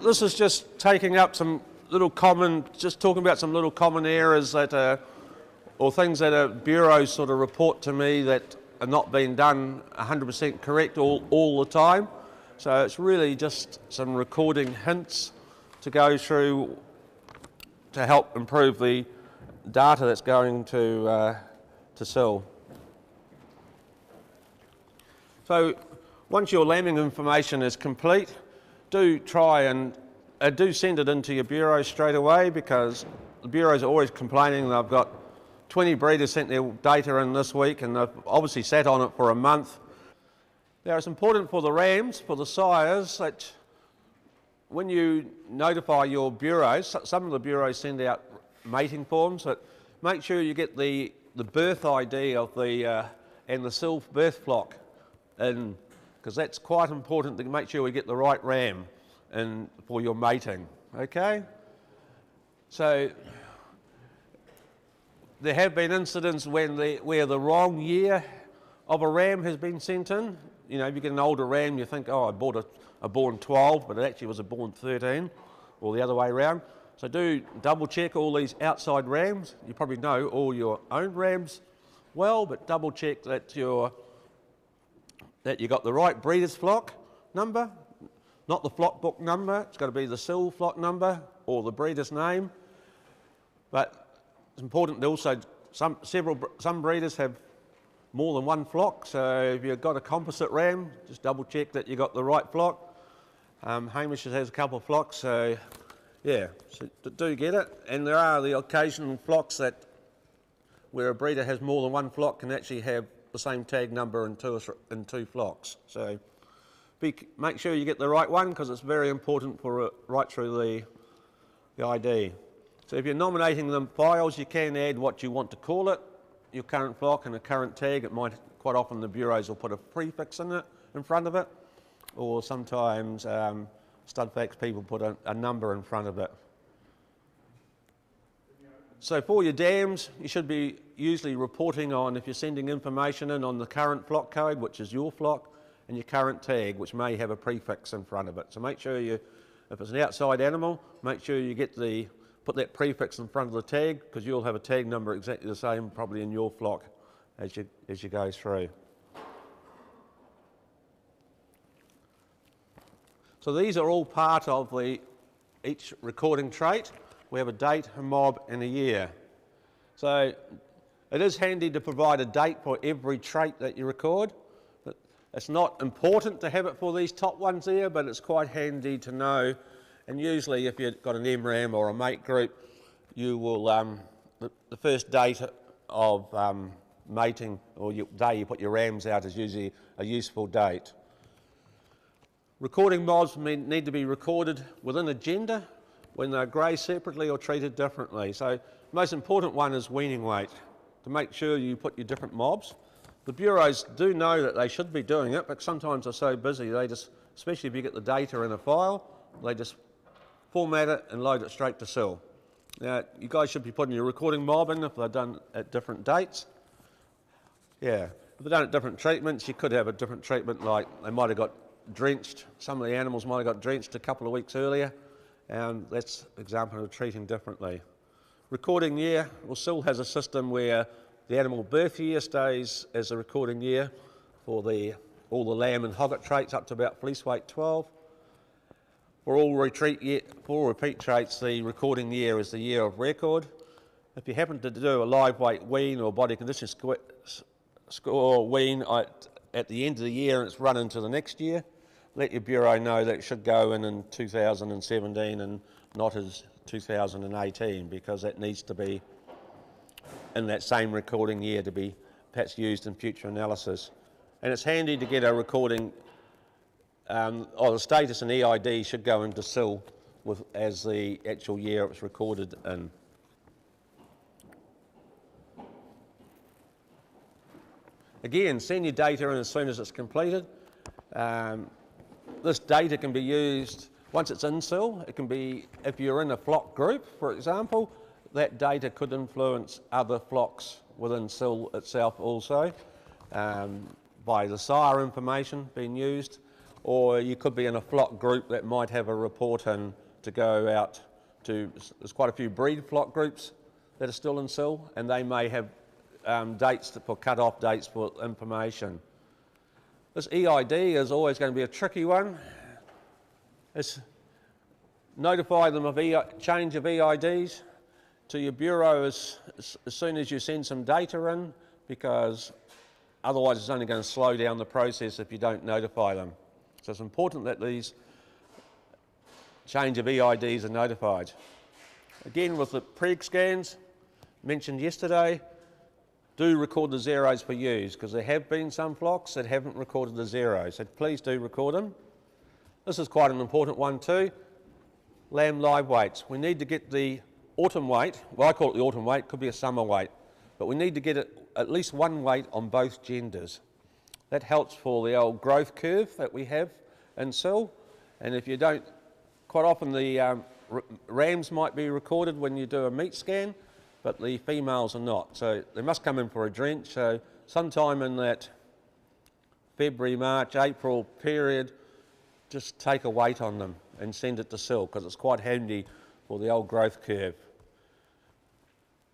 This is just taking up some little common, just talking about some little common errors that or things that bureaus sort of report to me that are not being done 100% correct all the time. So it's really just some recording hints to go through to help improve the data that's going to SIL. So once your lambing information is complete, do try and do send it into your bureau straight away, because the bureaus are always complaining they've got 20 breeders sent their data in this week and they've obviously sat on it for a month. Now it's important for the rams, for the sires, that when you notify your bureaus, some of the bureaus send out mating forms, but make sure you get the birth ID of the and the SIL birth flock in, because that's quite important to make sure we get the right ram in for your mating. Okay? So there have been incidents when where the wrong year of a ram has been sent in. You know, if you get an older ram, you think, oh, I bought a born 12, but it actually was a born 13, or the other way around. So do double check all these outside rams. You probably know all your own rams well, but double check that you got the right breeder's flock number, not the flock book number. It's got to be the SIL flock number or the breeder's name. But it's important to also, some breeders have more than one flock, so if you've got a composite ram, just double check that you got the right flock. Hamish has a couple of flocks, so yeah, so do get it. And there are the occasional flocks where a breeder has more than one flock can actually have the same tag number in two flocks. So make sure you get the right one, because it's very important for right through the ID. So if you're nominating them files, you can add what you want to call it, your current flock and a current tag. It might, quite often the bureaus will put a prefix in front of it, or sometimes Studfax people put a number in front of it. So for your dams, you should be usually reporting on, if you're sending information in, on the current flock code, which is your flock, and your current tag, which may have a prefix in front of it. So make sure if it's an outside animal, make sure you put that prefix in front of the tag, because you'll have a tag number exactly the same probably in your flock as you go through. So these are all part of each recording trait. We have a date, a mob and a year. So it is handy to provide a date for every trait that you record. It's not important to have it for these top ones there, but it's quite handy to know. And usually if you've got an MRAM or a mate group, you will, the first date of mating, or day you put your rams out, is usually a useful date. Recording mobs need to be recorded within a gender when they're grazed separately or treated differently. So the most important one is weaning weight, to make sure you put your different mobs. The bureaus do know that they should be doing it, but sometimes they're so busy, they just, especially if you get the data in a file, they just format it and load it straight to SIL. Now, you guys should be putting your recording mob in if they're done at different dates. Yeah, if they're done at different treatments, you could have a different treatment, like they might have got drenched, some of the animals might have got drenched a couple of weeks earlier, and that's an example of treating differently. Recording year, well, SIL has a system where the animal birth year stays as a recording year for all the lamb and hogget traits up to about fleece weight 12. For all repeat traits, the recording year is the year of record. If you happen to do a live weight wean or body condition score wean at the end of the year and it's run into the next year, let your bureau know that it should go in 2017 and not as 2018, because that needs to be in that same recording year to be perhaps used in future analysis. And it's handy to get a recording, the status and EID should go into SIL as the actual year it was recorded in. Again, send your data in as soon as it's completed. This data can be used, once it's in SIL, it can be, if you're in a flock group, for example, that data could influence other flocks within SIL itself also, by the sire information being used, or you could be in a flock group that might have a report in to go out to, there's quite a few breed flock groups that are still in SIL, and they may have dates for cut-off dates for information. This EID is always going to be a tricky one. It's notify them of change of EIDs to your bureau as soon as you send some data in, because otherwise it's only going to slow down the process if you don't notify them. So it's important that these change of EIDs are notified. Again, with the preg scans mentioned yesterday, do record the zeros for ewes, because there have been some flocks that haven't recorded the zeros, so please do record them. This is quite an important one too, lamb live weights. We need to get the autumn weight, well I call it the autumn weight, could be a summer weight, but we need to get at least one weight on both genders. That helps for the old growth curve that we have in SIL, and if you don't, quite often the rams might be recorded when you do a meat scan, but the females are not. So they must come in for a drench, so sometime in that February, March, April period, just take a weight on them and send it to SIL, because it's quite handy for the old growth curve.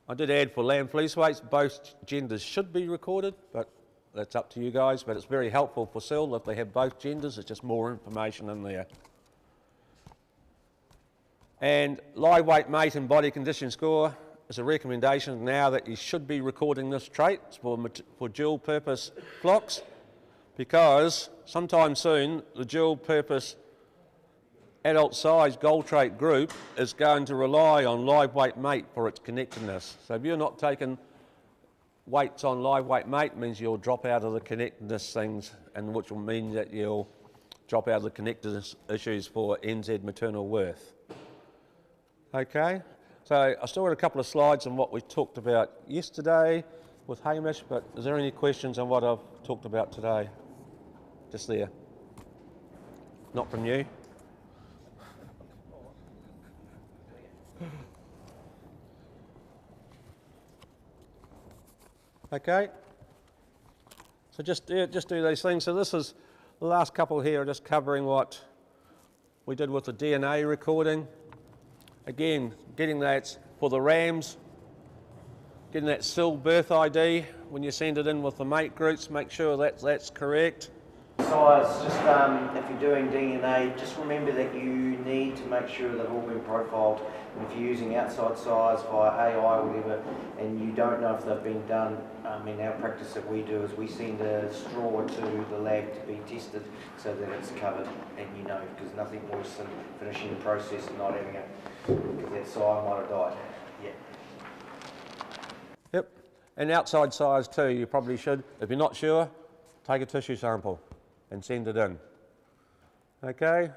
I did add for lamb fleece weights, both genders should be recorded, but that's up to you guys, but it's very helpful for SIL if they have both genders, it's just more information in there. And live weight mate and body condition score is a recommendation now that you should be recording this trait for dual purpose flocks, because sometime soon the dual purpose adult size gold trait group is going to rely on live weight mate for its connectedness. So if you're not taking weights on live weight mate, it means you'll drop out of the connectedness things, and which will mean that you'll drop out of the connectedness issues for NZ maternal worth. Okay, so I still got a couple of slides on what we talked about yesterday with Hamish, but is there any questions on what I've talked about today? Just there. Not from you? Okay, so just do these things. So this is the last couple here, just covering what we did with the DNA recording. Again, getting that for the rams, getting that SIL birth ID when you send it in with the mate groups, make sure that's correct. Size, just if you're doing DNA, just remember that you need to make sure they've all been profiled. And if you're using outside size via AI or whatever, and you don't know if they've been done, in our practice that we do is we send a straw to the lab to be tested so that it's covered, and you know, because nothing worse than finishing the process and not having it, because that sire might have died. Yeah. Yep, and outside size too, you probably should. If you're not sure, take a tissue sample and send it in. Okay?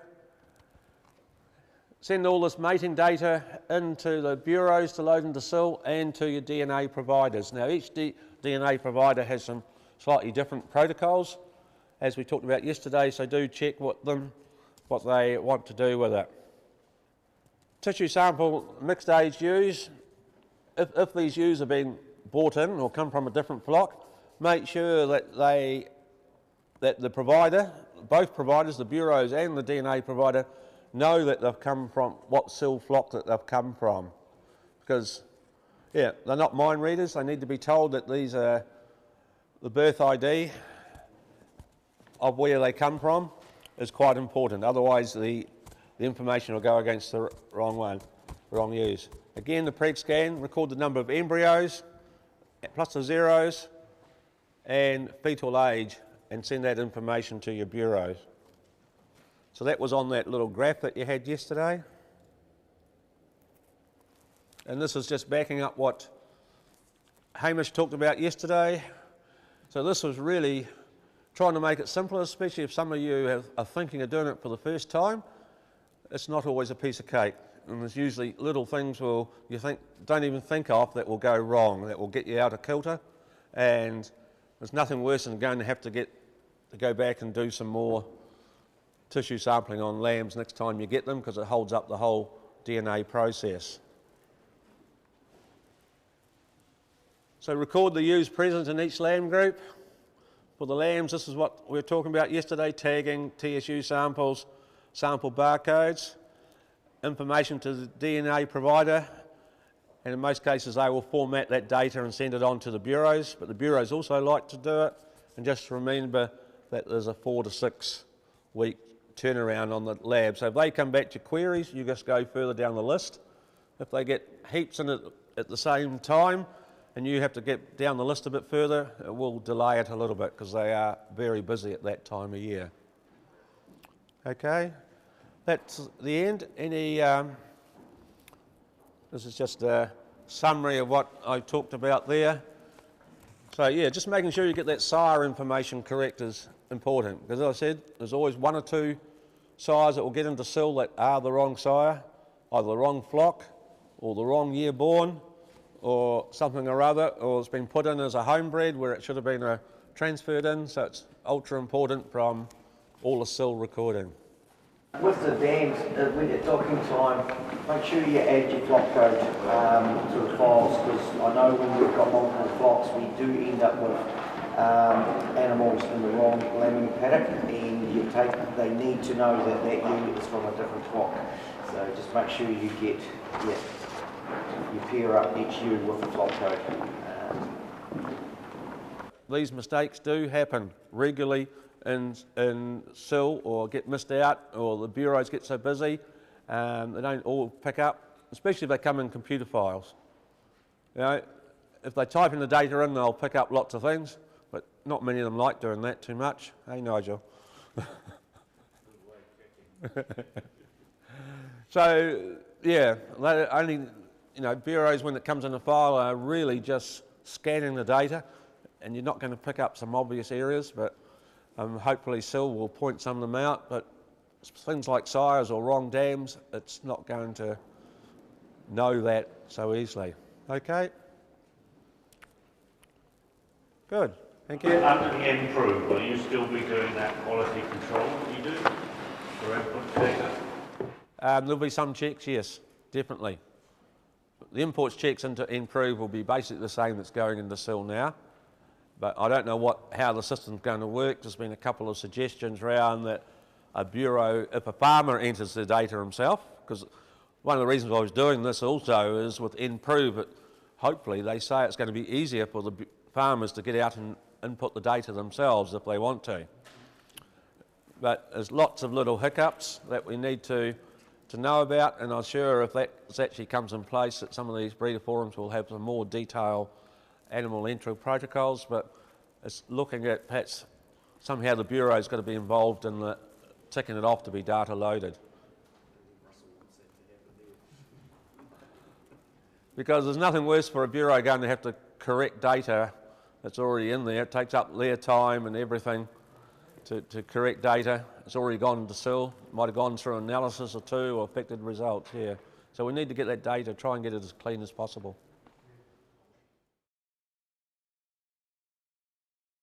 Send all this mating data into the bureaus to load into SIL and to your DNA providers. Now each DNA provider has some slightly different protocols, as we talked about yesterday, so do check what they want to do with it. Tissue sample mixed age ewes. If these ewes have been brought in or come from a different flock, make sure that the provider, both providers, the bureaus and the DNA provider, know that they've come from what SIL flock that they've come from. Because, yeah, they're not mind readers. They need to be told that these are the birth ID of where they come from is quite important. Otherwise, the information will go against the wrong ewes. Again, the preg scan, record the number of embryos plus the zeros and fetal age, and send that information to your bureaus. So that was on that little graph that you had yesterday. And this is just backing up what Hamish talked about yesterday. So this was really trying to make it simpler, especially if some of you are thinking of doing it for the first time. It's not always a piece of cake. And there's usually little things don't even think of that will go wrong, that will get you out of kilter. And there's nothing worse than going to have to go back and do some more tissue sampling on lambs next time you get them, because it holds up the whole DNA process. So record the ewes present in each lamb group. For the lambs, this is what we were talking about yesterday, tagging, TSU samples, sample barcodes, information to the DNA provider, and in most cases they will format that data and send it on to the bureaus, but the bureaus also like to do it. And just remember that there's a 4 to 6 week turnaround on the lab. So if they come back to queries, you just go further down the list. If they get heaps in it at the same time and you have to get down the list a bit further, it will delay it a little bit because they are very busy at that time of year. Okay, that's the end. This is just a summary of what I talked about there. So yeah, just making sure you get that sire information correct is important, because as I said, there's always 1 or 2 sires that will get into SIL that are the wrong sire, either the wrong flock or the wrong year born or something or other, or it's been put in as a homebred where it should have been transferred in, so it's ultra important from all the SIL recording. With the dams, when you're talking time, make sure you add your flock code to the files, because I know when we've got multiple flocks, we do end up with animals in the wrong lambing paddock, and they need to know that that unit is from a different flock. So just make sure you get you pair up each year with the flock code. These mistakes do happen regularly in SIL, or get missed out, or the bureaus get so busy they don't all pick up, especially if they come in computer files. You know, if they type in the data in, they'll pick up lots of things, but not many of them like doing that too much. Hey, Nigel. So yeah, only, you know, bureaus when it comes in a file are really just scanning the data, and you're not going to pick up some obvious areas, but hopefully SIL will point some of them out. But things like sires or wrong dams, it's not going to know that so easily. Okay? Good. Thank you. Under the improve, will you still be doing that quality control that you do for input data? There'll be some checks, yes, definitely. The imports checks into improve will be basically the same that's going into SIL now, but I don't know how the system's going to work. There's been a couple of suggestions around that a bureau, if a farmer enters the data himself, because one of the reasons I was doing this also is with improve, hopefully they say it's going to be easier for the farmers to get out and input the data themselves if they want to. But there's lots of little hiccups that we need to know about, and I'm sure if that actually comes in place that some of these breeder forums will have some more detailed animal entry protocols, but it's looking at perhaps somehow the bureau's got to be involved in the ticking it off to be data loaded. Because there's nothing worse for a bureau going to have to correct data that's already in there. It takes up their time and everything to correct data. It's already gone into SIL, might have gone through analysis or two or affected results here. So we need to get that data, try and get it as clean as possible.